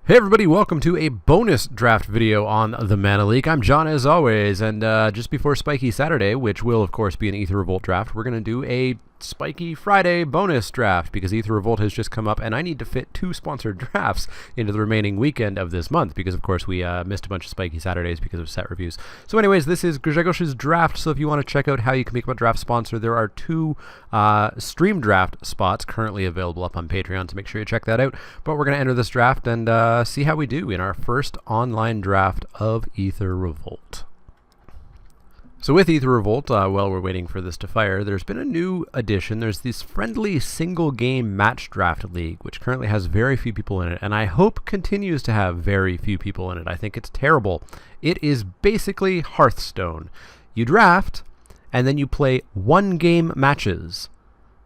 Hey everybody, welcome to a bonus draft video on the Mana Leek. I'm John as always, and just before Spiky Saturday, which will of course be an Aether Revolt draft, we're going to do a Spiky Friday bonus draft because Aether Revolt has just come up and I need to fit 2 sponsored drafts into the remaining weekend of this month because of course we missed a bunch of Spiky Saturdays because of set reviews. So anyways, this is Grzegorz's draft, so if you want to check out how you can become a draft sponsor, there are 2 stream draft spots currently available up on Patreon, so make sure you check that out. But we're going to enter this draft and see how we do in our first online draft of Aether Revolt. So with Aether Revolt, while we're waiting for this to fire, there's been a new addition. There's this friendly single game match draft league, which currently has very few people in it, and I hope continues to have very few people in it. I think it's terrible. It is basically Hearthstone. You draft, and then you play 1-game matches.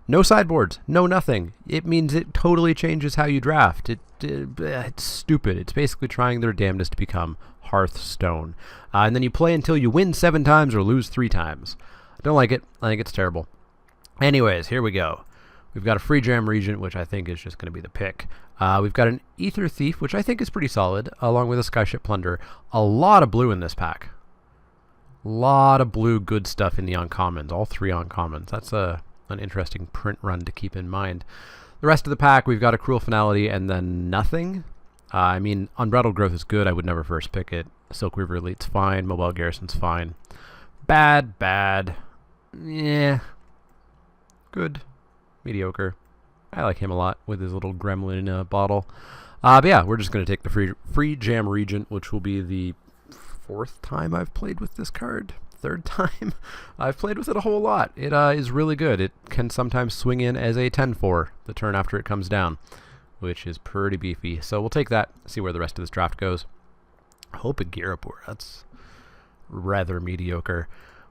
No sideboards, no nothing. It means it totally changes how you draft. It's stupid. It's basically trying their damnedest to become Hearthstone. And then you play until you win 7 times or lose 3 times. I don't like it. I think it's terrible. Anyways, here we go. We've got a Free Jam Regent, which I think is just going to be the pick. We've got an Aether Thief, which I think is pretty solid, along with a Skyship Plunder. A lot of blue in this pack. A lot of blue good stuff in the uncommons. All 3 uncommons. That's an interesting print run to keep in mind. The rest of the pack, we've got a Cruel Finality and then nothing. I mean, Unbridled Growth is good. I would never first pick it. Silk Weaver Elite's fine. Mobile Garrison's fine. Bad. Yeah. Good. Mediocre. I like him a lot with his little gremlin bottle. But yeah, we're just going to take the free Jam Regent, which will be the 4th time I've played with this card. 3rd time. I've played with it a whole lot. It is really good. It can sometimes swing in as a 10-4 the turn after it comes down, which is pretty beefy. So we'll take that, see where the rest of this draft goes. Hope a Girapur. That's rather mediocre.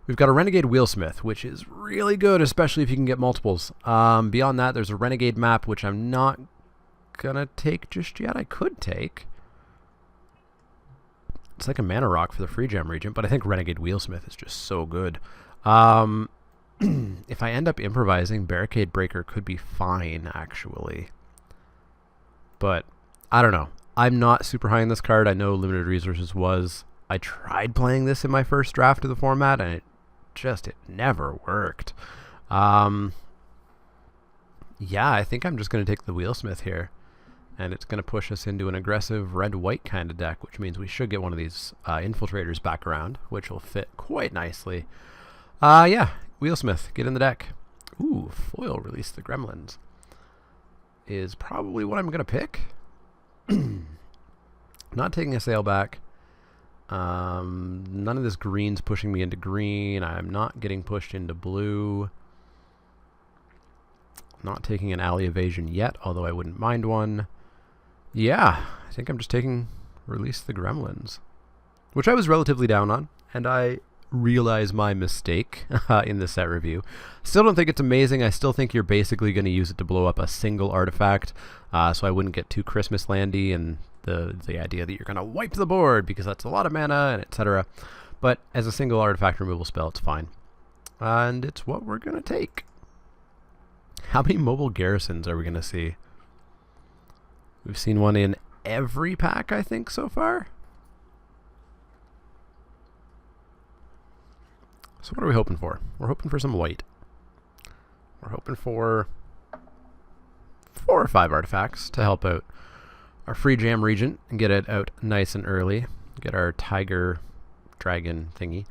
We've got a Renegade Wheelsmith, which is really good, especially if you can get multiples. Beyond that, there's a Renegade map, which I'm not going to take just yet. I could take. It's like a mana rock for the Free Gem Regent, but I think Renegade Wheelsmith is just so good. If I end up improvising, Barricade Breaker could be fine, actually. But I don't know. I'm not super high in this card. I know Limited Resources was. I tried playing this in my first draft of the format, and it never worked. Yeah, I think I'm just going to take the Wheelsmith here. And it's going to push us into an aggressive red-white kind of deck, which means we should get one of these infiltrators back around, which will fit quite nicely. Yeah, Wheelsmith, get in the deck. Ooh, foil release the gremlins is probably what I'm going to pick. Not taking a sailback. None of this green's pushing me into green. I'm not getting pushed into blue. Not taking an alley evasion yet, although I wouldn't mind one. Yeah, I think I'm just taking Release the Gremlins, which I was relatively down on, and I realize my mistake in the set review. Still don't think it's amazing. I still think you're basically going to use it to blow up a single artifact, so I wouldn't get too Christmas landy and the idea that you're going to wipe the board because that's a lot of mana and etc. But as a single artifact removal spell, it's fine. And it's what we're going to take. How many mobile garrisons are we going to see? We've seen one in every pack, I think, so far. So what are we hoping for? We're hoping for some white. We're hoping for 4 or 5 artifacts to help out our Free Jam Regent and get it out nice and early. Get our Tiger Dragon thingy.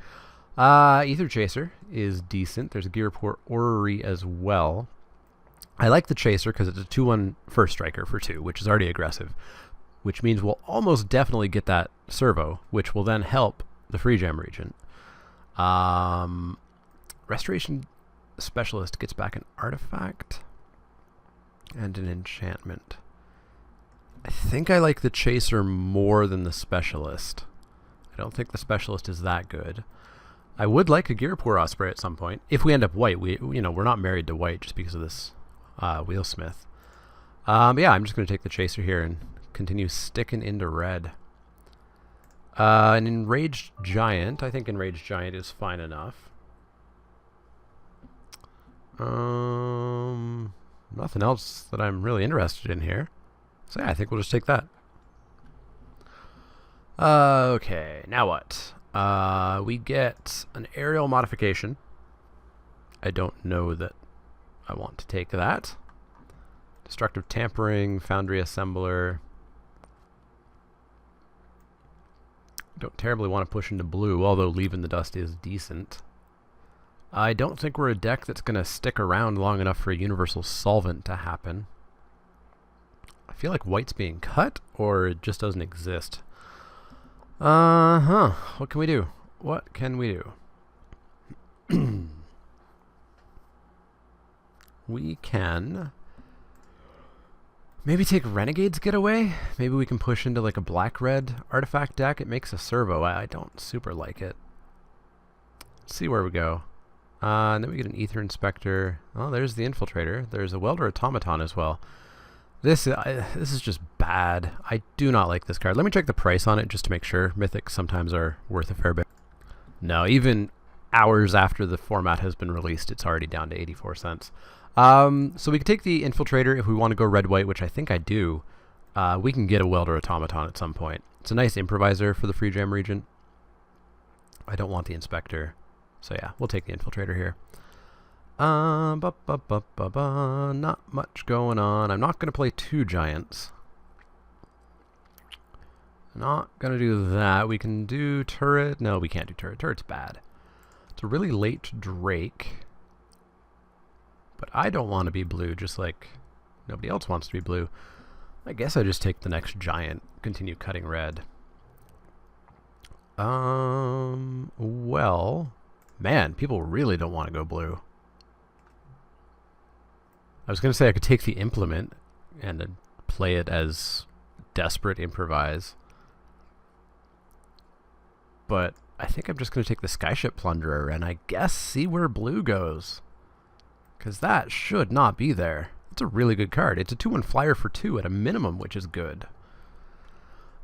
Aether Chaser is decent. There's a Girapur Orrery as well. I like the Chaser because it's a 2/1 first striker for 2, which is already aggressive, which means we'll almost definitely get that servo, which will then help the Free Gem Regent. Restoration Specialist gets back an artifact and an enchantment. I think I like the Chaser more than the Specialist. I don't think the Specialist is that good. I would like a Girapur Osprey at some point. If we end up white, we're not married to white just because of this Wheelsmith. But yeah, I'm just going to take the Chaser here and continue sticking into red. An Enraged Giant. I think Enraged Giant is fine enough. Nothing else that I'm really interested in here. So yeah, I think we'll just take that. Okay, now what? We get an aerial modification. I don't know that I want to take that. Destructive tampering, foundry assembler. Don't terribly want to push into blue, although leaving the dust is decent. I don't think we're a deck that's going to stick around long enough for a universal solvent to happen. I feel like white's being cut, or it just doesn't exist. What can we do? What can we do? We can maybe take Renegade's Getaway. Maybe we can push into like a black-red artifact deck. It makes a servo. I don't super like it. Let's see where we go. And then we get an Aether Inspector. Oh, there's the Infiltrator. There's a Welder Automaton as well. This is just bad. I do not like this card. Let me check the price on it just to make sure. Mythics sometimes are worth a fair bit. No, even hours after the format has been released, it's already down to 84 cents. So we can take the Infiltrator if we want to go red-white, which I think I do. We can get a Welder Automaton at some point. It's a nice improviser for the Free Jam Regent. I don't want the Inspector. So yeah, we'll take the Infiltrator here. Not much going on. I'm not going to play 2 giants. Not going to do that. We can do turret. No, we can't do turret. Turret's bad. It's a really late Drake. But I don't want to be blue, just like nobody else wants to be blue. I guess I just take the next giant, continue cutting red. Well, man, people really don't want to go blue. I was going to say I could take the Implement and play it as Desperate Improvise. But I think I'm just going to take the Skyship Plunderer and I guess see where blue goes. Because that should not be there. It's a really good card. It's a 2/1 flyer for 2 at a minimum, which is good.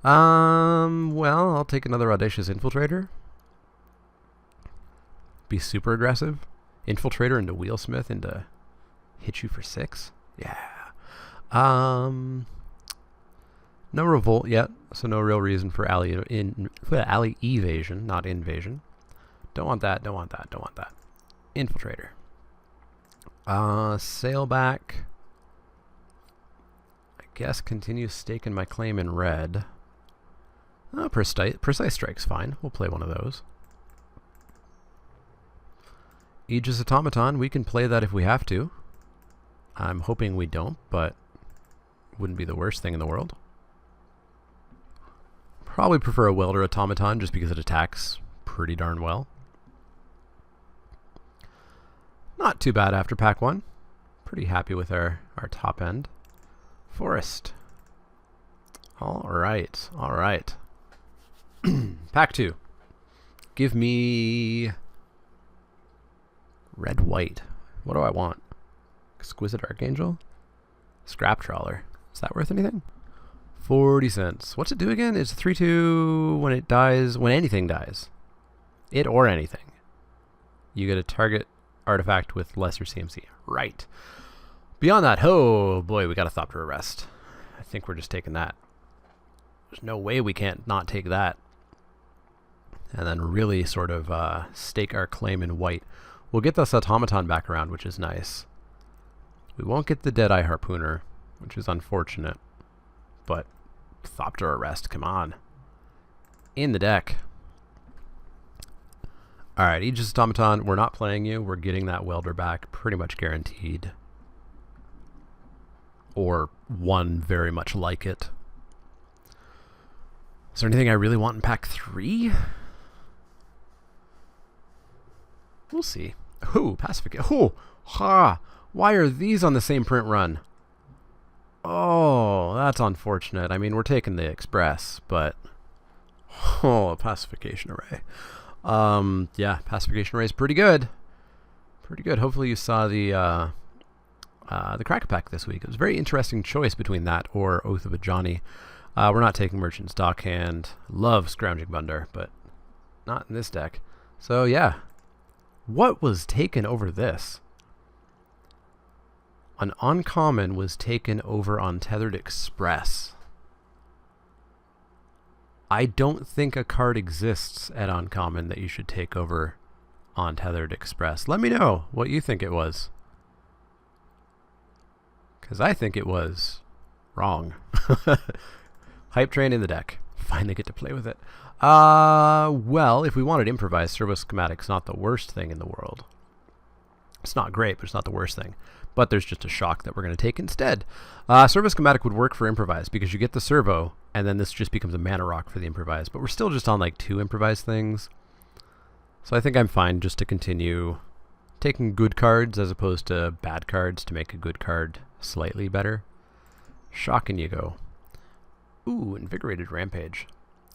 Well, I'll take another Audacious Infiltrator. Be super aggressive. Infiltrator into Wheelsmith into hit you for 6. Yeah. No Revolt yet, so no real reason for alley evasion, not invasion. Don't want that, don't want that, don't want that. Infiltrator. Sailback. I guess continue staking my claim in red. Precise Strike's fine. We'll play one of those. Aegis Automaton, we can play that if we have to. I'm hoping we don't, but wouldn't be the worst thing in the world. Probably prefer a Welder Automaton just because it attacks pretty darn well. Not too bad after pack 1. Pretty happy with our top end. Forest. Alright, alright. Pack 2. Give me red-white. What do I want? Exquisite Archangel? Scrap Trawler. Is that worth anything? 40 cents. What's it do again? It's 3/2 when it dies, when anything dies. It or anything. You get a target artifact with lesser CMC. Right. Beyond that, oh boy, we got a Thopter Arrest. I think we're just taking that. There's no way we can't not take that. And then really sort of stake our claim in white. We'll get this Automaton back around, which is nice. We won't get the Deadeye Harpooner, which is unfortunate. But Thopter Arrest, come on. In the deck. Alright, Aegis Automaton, we're not playing you. We're getting that Welder back, pretty much guaranteed. Or one very much like it. Is there anything I really want in pack 3? We'll see. Ooh, Pacification. Ooh, ha! Why are these on the same print run? Oh, that's unfortunate. I mean, we're taking the Express, but... Oh, a Pacification Array. Yeah, Pacification Array is pretty good. Pretty good. Hopefully you saw the Crack-A-Pack this week. It was a very interesting choice between that or Oath of a Johnny. We're not taking Merchant's Dockhand. Love Scrounging Bunder, but not in this deck. So, yeah. What was taken over this? An uncommon was taken over Untethered Express. I don't think a card exists at Uncommon that you should take over on Tethered Express. Let me know what you think it was. Because I think it was wrong. Hype Train in the deck. Finally get to play with it. Well, if we wanted Improvise, Servo Schematic's not the worst thing in the world. It's not great, but it's not the worst thing. But there's just a shock that we're going to take instead. Servo Schematic would work for Improvise because you get the Servo, and then this just becomes a mana rock for the Improvise. But we're still just on like 2 Improvise things. So I think I'm fine just to continue taking good cards as opposed to bad cards to make a good card slightly better. Shocking you go. Ooh, Invigorated Rampage.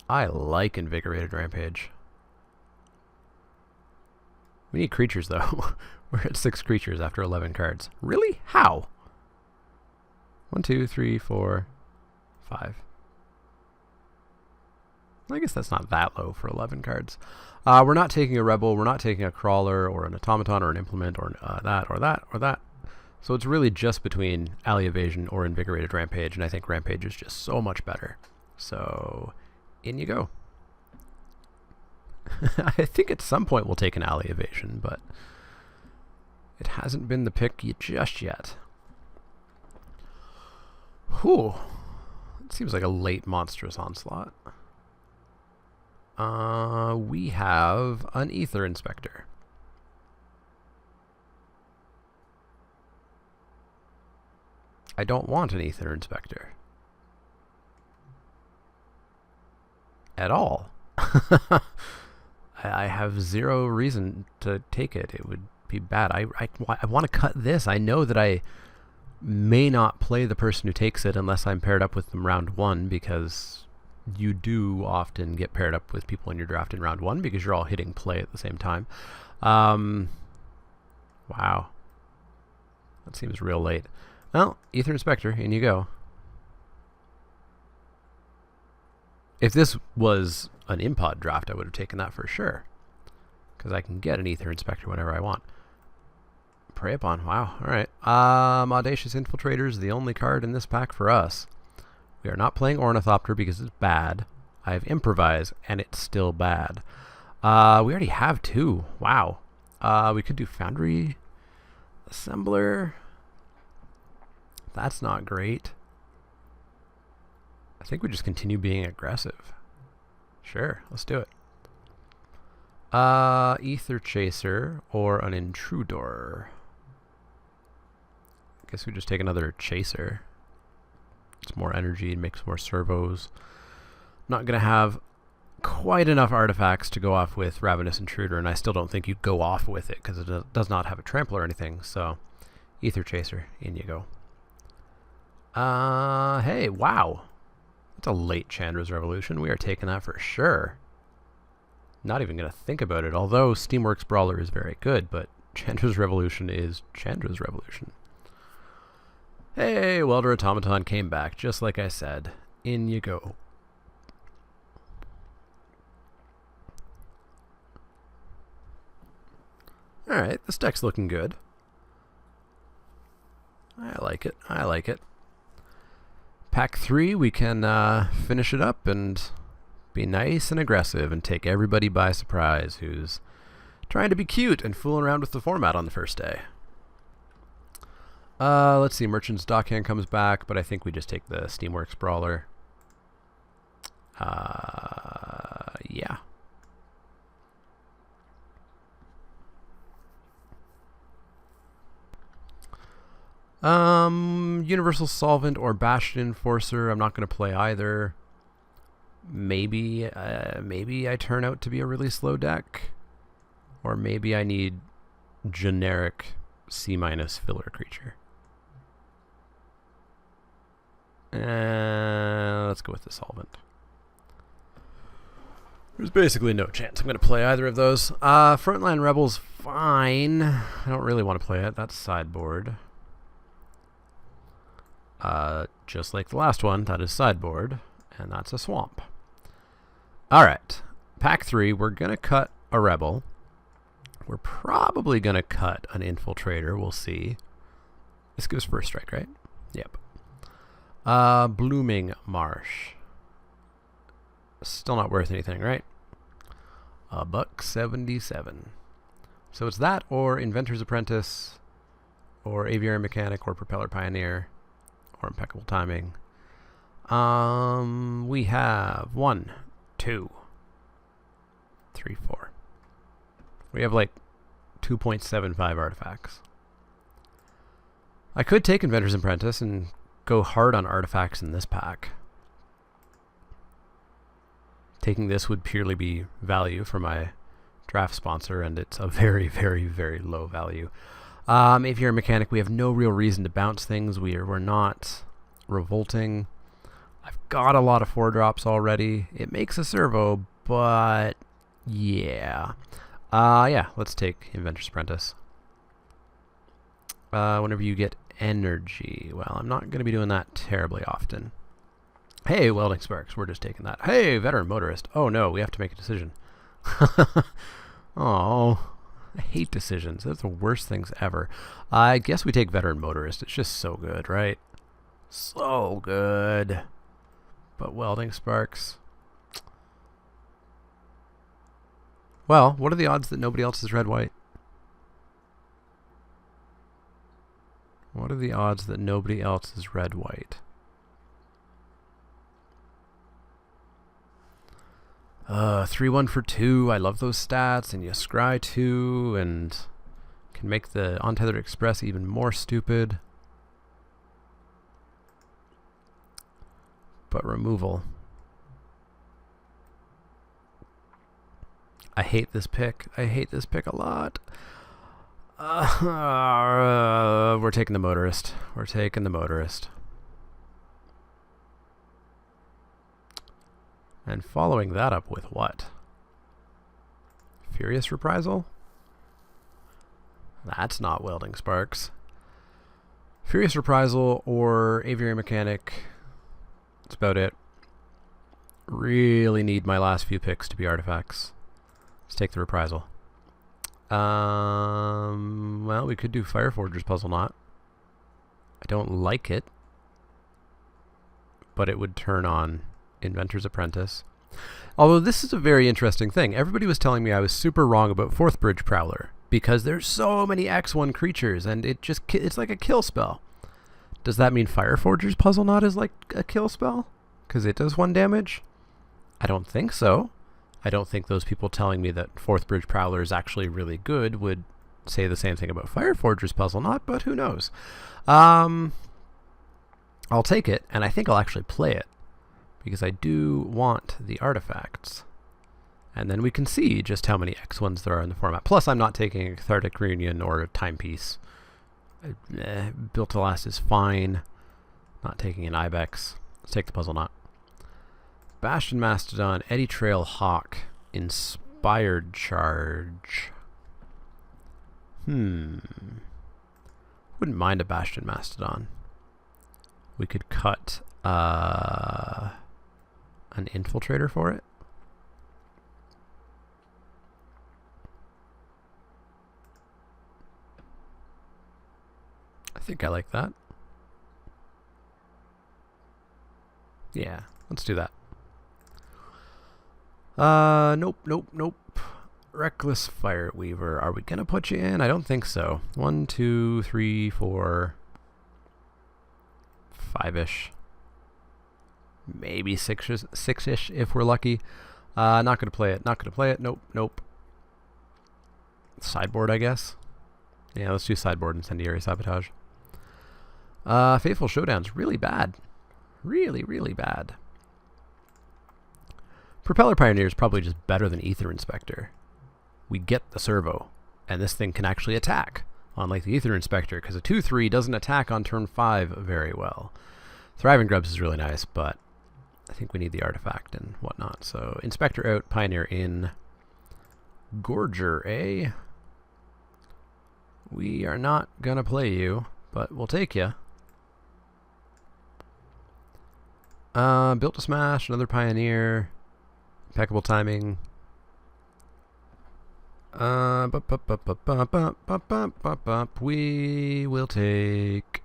I like Invigorated Rampage. We need creatures, though. We're at 6 creatures after 11 cards. Really? How? 1, 2, 3, 4, 5. I guess that's not that low for 11 cards. We're not taking a Rebel. We're not taking a Crawler or an Automaton or an Implement or that or that or that. So it's really just between Alley Evasion or Invigorated Rampage, and I think Rampage is just so much better. So, in you go. I think at some point we'll take an Alley Evasion, but it hasn't been the pick just yet. Whew. It seems like a late Monstrous Onslaught. We have an Aether Inspector. I don't want an Aether Inspector. At all. I have 0 reason to take it. It would be bad. I want to cut this. I know that I may not play the person who takes it unless I'm paired up with them round 1, because you do often get paired up with people in your draft in round 1 because you're all hitting play at the same time. Wow. That seems real late. Well, Aether Inspector, in you go. If this was an Impod draft, I would have taken that for sure, because I can get an Aether Inspector whenever I want. Prey Upon, wow, alright. Audacious Infiltrator is the only card in this pack for us. We are not playing Ornithopter because it's bad. I have Improvise, and it's still bad. We already have 2, wow. We could do Foundry Assembler. That's not great. I think we just continue being aggressive. Sure, let's do it. Ether Chaser or an Intruder. I guess we just take another Chaser. It's more energy, it makes more servos. Not going to have quite enough artifacts to go off with Ravenous Intruder, and I still don't think you'd go off with it because it does not have a trample or anything. So, Ether Chaser, in you go. Hey, wow. That's a late Chandra's Revolution. We are taking that for sure. Not even going to think about it, although Steamworks Brawler is very good, but Chandra's Revolution is Chandra's Revolution. Hey, Welder Automaton came back, just like I said. In you go. Alright, this deck's looking good. I like it. I like it. Pack 3, we can finish it up and be nice and aggressive and take everybody by surprise who's trying to be cute and fooling around with the format on the first day. Let's see, Merchant's Dockhand comes back, but I think we just take the Steamworks Brawler. Yeah. Universal Solvent or Bastion Enforcer. I'm not going to play either. Maybe I turn out to be a really slow deck, or maybe I need generic C- filler creature. Let's go with the Solvent. There's basically no chance I'm going to play either of those. Frontline Rebel's fine. I don't really want to play it. That's sideboard. Just like the last one, that is sideboard, and that's a swamp. Alright, pack 3, we're going to cut a Rebel. We're probably going to cut an Infiltrator, we'll see. This goes first strike, right? Yep. Blooming Marsh. Still not worth anything, right? $1.77. So it's that, or Inventor's Apprentice, or Aviary Mechanic, or Propeller Pioneer, or Impeccable Timing. We have 1, 2, 3, 4. We have like 2.75 artifacts. I could take Inventor's Apprentice and go hard on artifacts in this pack. Taking this would purely be value for my draft sponsor, and it's a very, very, very low value. Aviary Mechanic, we have no real reason to bounce things. We're not revolting. I've got a lot of 4-drops already. It makes a servo, but yeah. Yeah, let's take Inventor's Apprentice. Whenever you get energy. Well, I'm not going to be doing that terribly often. Hey, Welding Sparks, we're just taking that. Hey, Veteran Motorist. Oh no, we have to make a decision. Oh, I hate decisions. That's the worst things ever. I guess we take Veteran Motorist. It's just so good, right? So good. But Welding Sparks. Well, what are the odds that nobody else is red-white? What are the odds that nobody else is red-white? 3-1 for 2. I love those stats, and you scry 2, and can make the Untethered Express even more stupid. But removal. I hate this pick. I hate this pick a lot. We're taking the Motorist. We're taking the Motorist. And following that up with what? Furious Reprisal? That's not Welding Sparks. Furious Reprisal or Aviary Mechanic. That's about it. Really need my last few picks to be artifacts. Let's take the Reprisal. Well, we could do Fireforger's Puzzle Knot. I don't like it, but it would turn on Inventor's Apprentice. Although this is a very interesting thing. Everybody was telling me I was super wrong about Fourth Bridge Prowler because there's so many X1 creatures and it's like a kill spell. Does that mean Fireforger's Puzzle Knot is like a kill spell? Because it does 1 damage? I don't think so. I don't think those people telling me that Fourth Bridge Prowler is actually really good would say the same thing about Fireforger's Puzzle Knot, but who knows. I'll take it, and I think I'll actually play it, because I do want the artifacts. And then we can see just how many X1s there are in the format. Plus, I'm not taking a Cathartic Reunion or a Timepiece. Built to Last is fine. Not taking an Ibex. Let's take the Puzzle Knot. Bastion Mastodon, Eddy Trail Hawk, Inspired Charge. Wouldn't mind a Bastion Mastodon. We could cut an Infiltrator for it. I think I like that. Yeah, let's do that. Nope. Reckless Fireweaver. Are we gonna put you in? I don't think so. 1, 2, 3, 4, 5-ish. Maybe 6-ish if we're lucky. Not gonna play it. Nope. Sideboard, I guess. Yeah, let's do sideboard Incendiary Sabotage. Faithful Showdown's really bad. Really bad. Propeller Pioneer is probably just better than Aether Inspector. We get the servo, and this thing can actually attack, unlike the Aether Inspector, because a 2-3 doesn't attack on turn 5 very well. Thriving Grubs is really nice, but I think we need the artifact and whatnot. So Inspector out, Pioneer in. Gorger, eh? We are not gonna play you, but we'll take you. Built to Smash, another Pioneer. Impeccable Timing. We will take...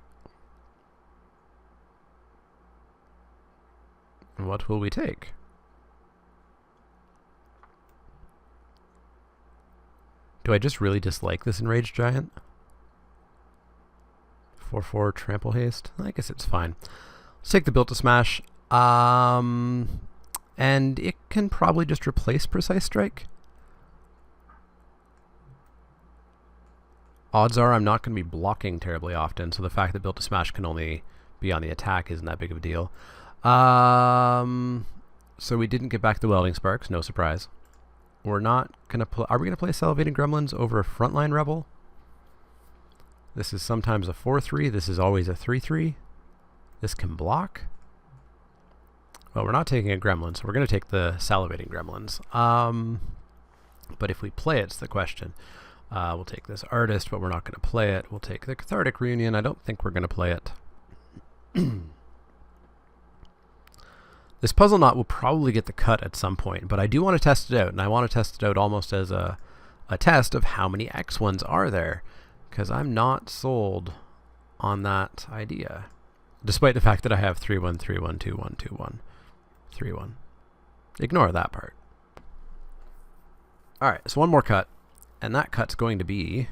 What will we take? Do I just really dislike this Enraged Giant? 4/4 Trample Haste. I guess it's fine. Let's take the Built to Smash. And it can probably just replace Precise Strike. Odds are I'm not going to be blocking terribly often, so the fact that Built to Smash can only be on the attack isn't that big of a deal. So we didn't get back the Welding Sparks, no surprise. We're not going to play... Are we going to play Salivating Gremlins over a Frontline Rebel? This is sometimes a 4/3. This is always a 3/3. This can block. Well, we're not taking a Gremlin, so we're going to take the Salivating Gremlins. But if we play it's the question. We'll take this Artist, but we're not going to play it. We'll take the Cathartic Reunion. I don't think we're going to play it. This Puzzle Knot will probably get the cut at some point, but I do want to test it out, and I want to test it out almost as a test of how many X1s are there, because I'm not sold on that idea, despite the fact that I have 3/1, 3/1, 2/1, 2/1, 3/1. Ignore that part. Alright, so one more cut, and that cut's going to be...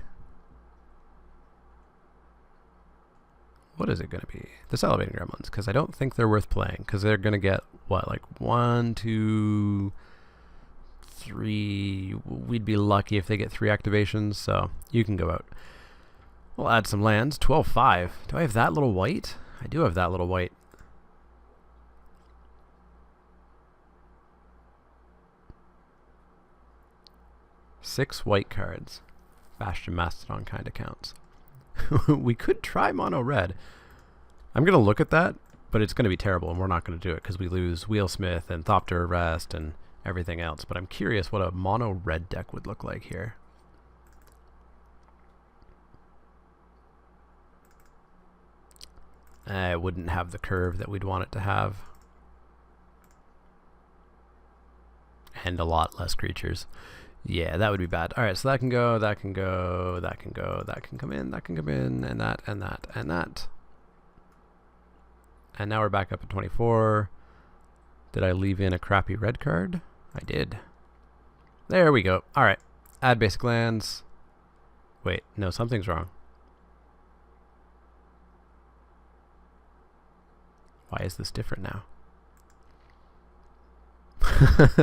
What is it going to be? The Salivating Gremlins, because I don't think they're worth playing, because they're going to get, what, like 1, 2, 3... We'd be lucky if they get 3 activations, so you can go out. We'll add some lands. 12/5. Do I have that little white? I do have that little white. Six white cards. Bastion Mastodon kind of counts. We could try mono red. I'm going to look at that, but it's going to be terrible, and we're not going to do it because we lose Wheelsmith and Thopter Arrest and everything else. But I'm curious what a mono red deck would look like here. It wouldn't have the curve that we'd want it to have. And a lot less creatures. Yeah, that would be bad. Alright, so that can go, that can go, that can go, that can come in, that can come in, and that, and that, and that. And now we're back up at 24. Did I leave in a crappy red card? I did. There we go. Alright, add basic lands. Wait, no, something's wrong. Why is this different now?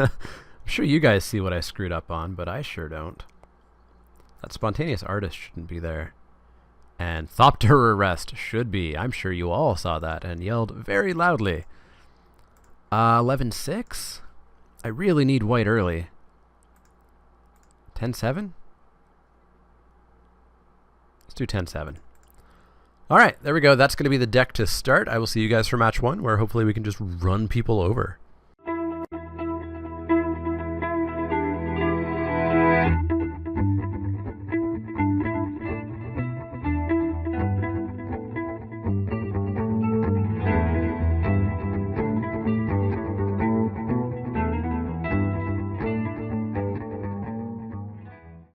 I'm sure you guys see what I screwed up on, but I sure don't. That Spontaneous Artist shouldn't be there. And Thopter Arrest should be. I'm sure you all saw that and yelled very loudly. 11/6? I really need white early. 10/7? Let's do 10/7. Alright, there we go. That's going to be the deck to start. I will see you guys for match 1, where hopefully we can just run people over.